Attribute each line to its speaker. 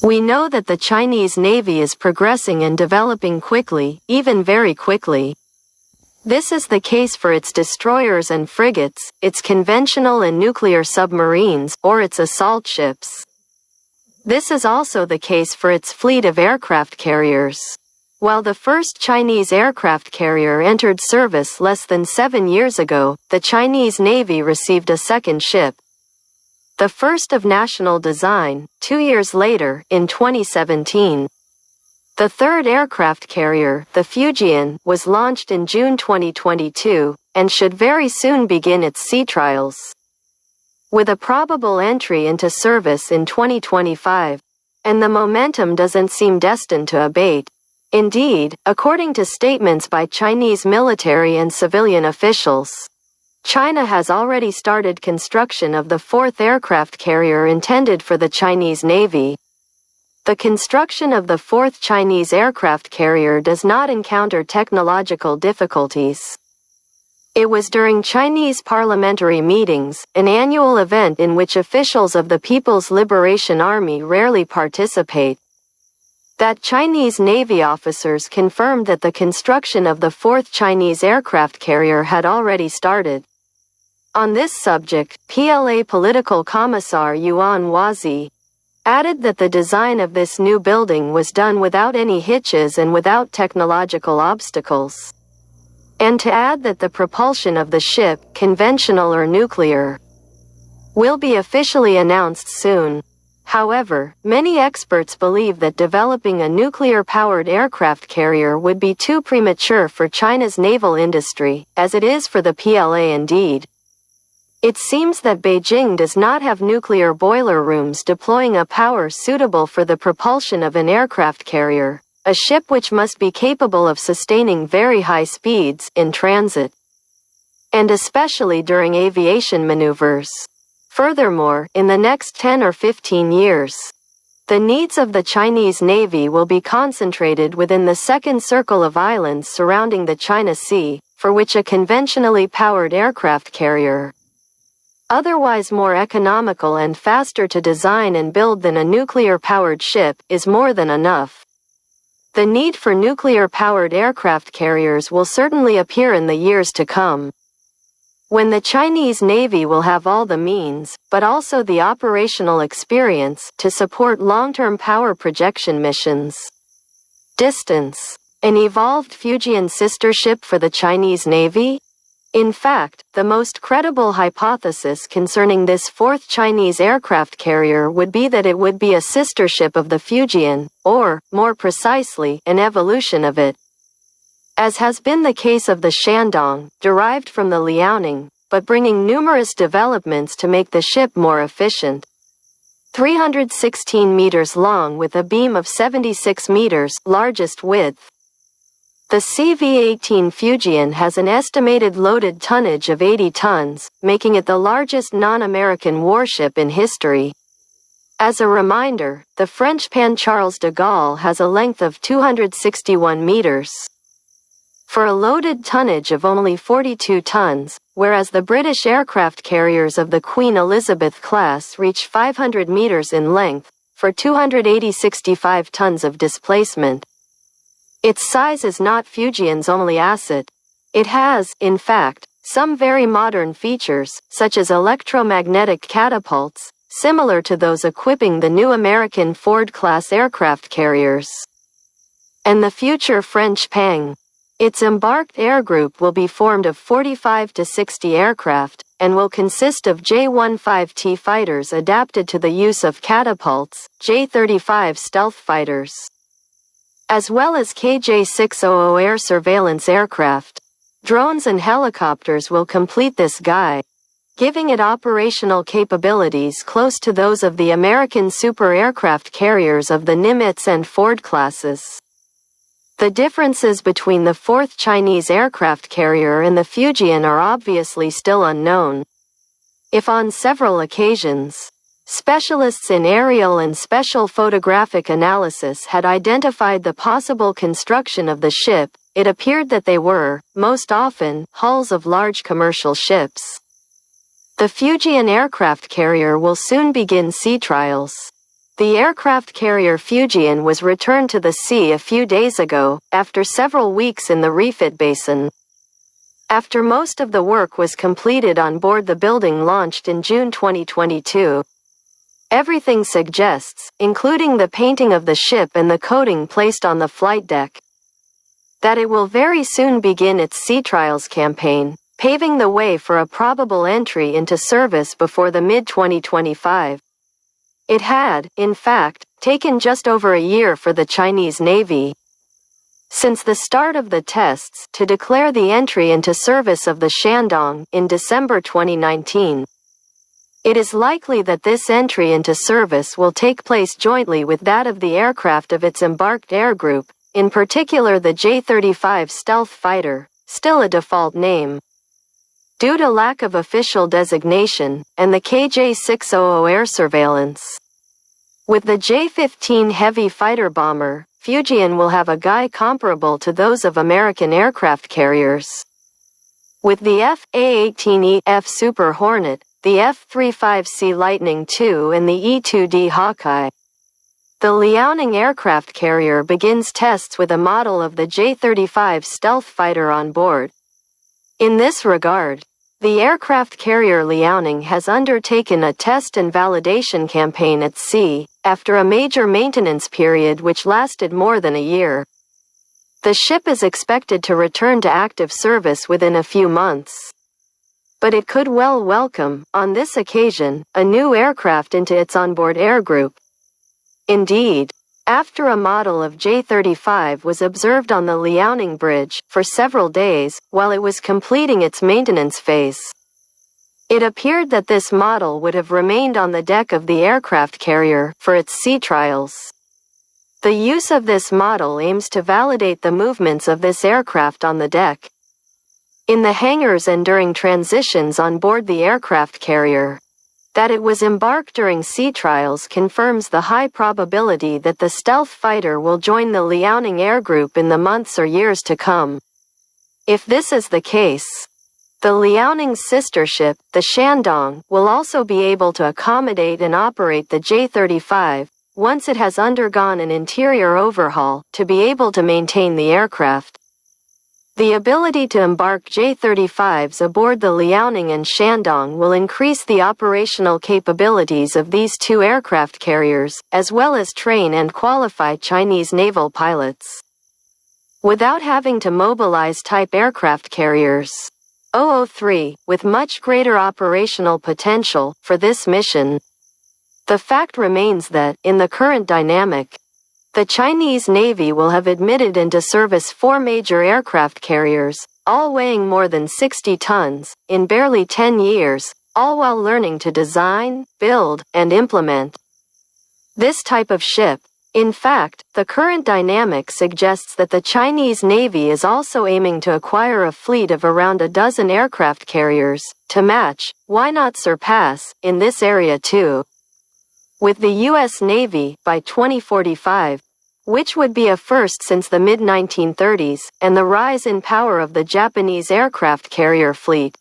Speaker 1: We know that the Chinese Navy is progressing and developing quickly, even very quickly. This is the case for its destroyers and frigates, its conventional and nuclear submarines, or its assault ships. This is also the case for its fleet of aircraft carriers. While the first Chinese aircraft carrier entered service less than 7 years ago, the Chinese Navy received a second ship. The first of national design, 2 years later, in 2017. The third aircraft carrier, the Fujian, was launched in June 2022, and should very soon begin its sea trials, with a probable entry into service in 2025. And the momentum doesn't seem destined to abate. Indeed, according to statements by Chinese military and civilian officials, China has already started construction of the fourth aircraft carrier intended for the Chinese Navy. The construction of the fourth Chinese aircraft carrier does not encounter technological difficulties. It was during Chinese parliamentary meetings, an annual event in which officials of the People's Liberation Army rarely participate, that Chinese Navy officers confirmed that the construction of the fourth Chinese aircraft carrier had already started. On this subject, PLA Political Commissar Yuan Huazi added that the design of this new building was done without any hitches and without technological obstacles, and to add that the propulsion of the ship, conventional or nuclear, will be officially announced soon. However, many experts believe that developing a nuclear-powered aircraft carrier would be too premature for China's naval industry, as it is for the PLA indeed. It seems that Beijing does not have nuclear boiler rooms deploying a power suitable for the propulsion of an aircraft carrier, a ship which must be capable of sustaining very high speeds in transit, and especially during aviation maneuvers. Furthermore, in the next 10 or 15 years, the needs of the Chinese Navy will be concentrated within the second circle of islands surrounding the China Sea, for which a conventionally powered aircraft carrier, otherwise more economical and faster to design and build than a nuclear-powered ship, is more than enough. The need for nuclear-powered aircraft carriers will certainly appear in the years to come, when the Chinese Navy will have all the means, but also the operational experience, to support long-term power projection missions. Distance. An evolved Fujian sister ship for the Chinese Navy? In fact, the most credible hypothesis concerning this fourth Chinese aircraft carrier would be that it would be a sister ship of the Fujian, or, more precisely, an evolution of it, as has been the case of the Shandong, derived from the Liaoning, but bringing numerous developments to make the ship more efficient. 316 meters long with a beam of 76 meters, largest width. The CV-18 Fujian has an estimated loaded tonnage of 80 tons, making it the largest non-American warship in history. As a reminder, the French Pan Charles de Gaulle has a length of 261 meters, for a loaded tonnage of only 42 tons, whereas the British aircraft carriers of the Queen Elizabeth class reach 500 meters in length, for 265 tons of displacement. Its size is not Fujian's only asset. It has, in fact, some very modern features, such as electromagnetic catapults, similar to those equipping the new American Ford-class aircraft carriers, and the future French Peng. Its embarked air group will be formed of 45 to 60 aircraft, and will consist of J-15T fighters adapted to the use of catapults, J-35 stealth fighters, as well as KJ-600 air surveillance aircraft. Drones and helicopters will complete this guide, giving it operational capabilities close to those of the American super aircraft carriers of the Nimitz and Ford classes. The differences between the fourth Chinese aircraft carrier and the Fujian are obviously still unknown. If on several occasions, specialists in aerial and special photographic analysis had identified the possible construction of the ship, it appeared that they were, most often, hulls of large commercial ships. The Fujian aircraft carrier will soon begin sea trials. The aircraft carrier Fujian was returned to the sea a few days ago, after several weeks in the refit basin. After most of the work was completed on board the building launched in June 2022. Everything suggests, including the painting of the ship and the coating placed on the flight deck, that it will very soon begin its sea trials campaign, paving the way for a probable entry into service before the mid-2025. It had, in fact, taken just over a year for the Chinese Navy, since the start of the tests, to declare the entry into service of the Shandong in December 2019. It is likely that this entry into service will take place jointly with that of the aircraft of its embarked air group, in particular the J-35 stealth fighter, still a default name, due to lack of official designation, and the KJ-600 air surveillance. With the J-15 heavy fighter bomber, Fujian will have a guy comparable to those of American aircraft carriers. With the F/A-18E F Super Hornet, the F-35C Lightning II and the E-2D Hawkeye, the Liaoning aircraft carrier begins tests with a model of the J-35 stealth fighter on board. In this regard, the aircraft carrier Liaoning has undertaken a test and validation campaign at sea, after a major maintenance period which lasted more than a year. The ship is expected to return to active service within a few months. But it could well welcome, on this occasion, a new aircraft into its onboard air group. Indeed, after a model of J-35 was observed on the Liaoning Bridge for several days while it was completing its maintenance phase, it appeared that this model would have remained on the deck of the aircraft carrier for its sea trials. The use of this model aims to validate the movements of this aircraft on the deck, in the hangars and during transitions on board the aircraft carrier. That it was embarked during sea trials confirms the high probability that the stealth fighter will join the Liaoning air group in the months or years to come. If this is the case, the Liaoning's sister ship, the Shandong, will also be able to accommodate and operate the J-35, once it has undergone an interior overhaul, to be able to maintain the aircraft. The ability to embark J-35s aboard the Liaoning and Shandong will increase the operational capabilities of these two aircraft carriers, as well as train and qualify Chinese naval pilots, without having to mobilize type aircraft carriers 003, with much greater operational potential for this mission. The fact remains that, in the current dynamic, the Chinese Navy will have admitted into service 4 major aircraft carriers, all weighing more than 60 tons, in barely 10 years, all while learning to design, build, and implement this type of ship. In fact, the current dynamic suggests that the Chinese Navy is also aiming to acquire a fleet of around a dozen aircraft carriers, to match, why not surpass, in this area too, with the U.S. Navy, by 2045, which would be a first since the mid-1930s, and the rise in power of the Japanese aircraft carrier fleet.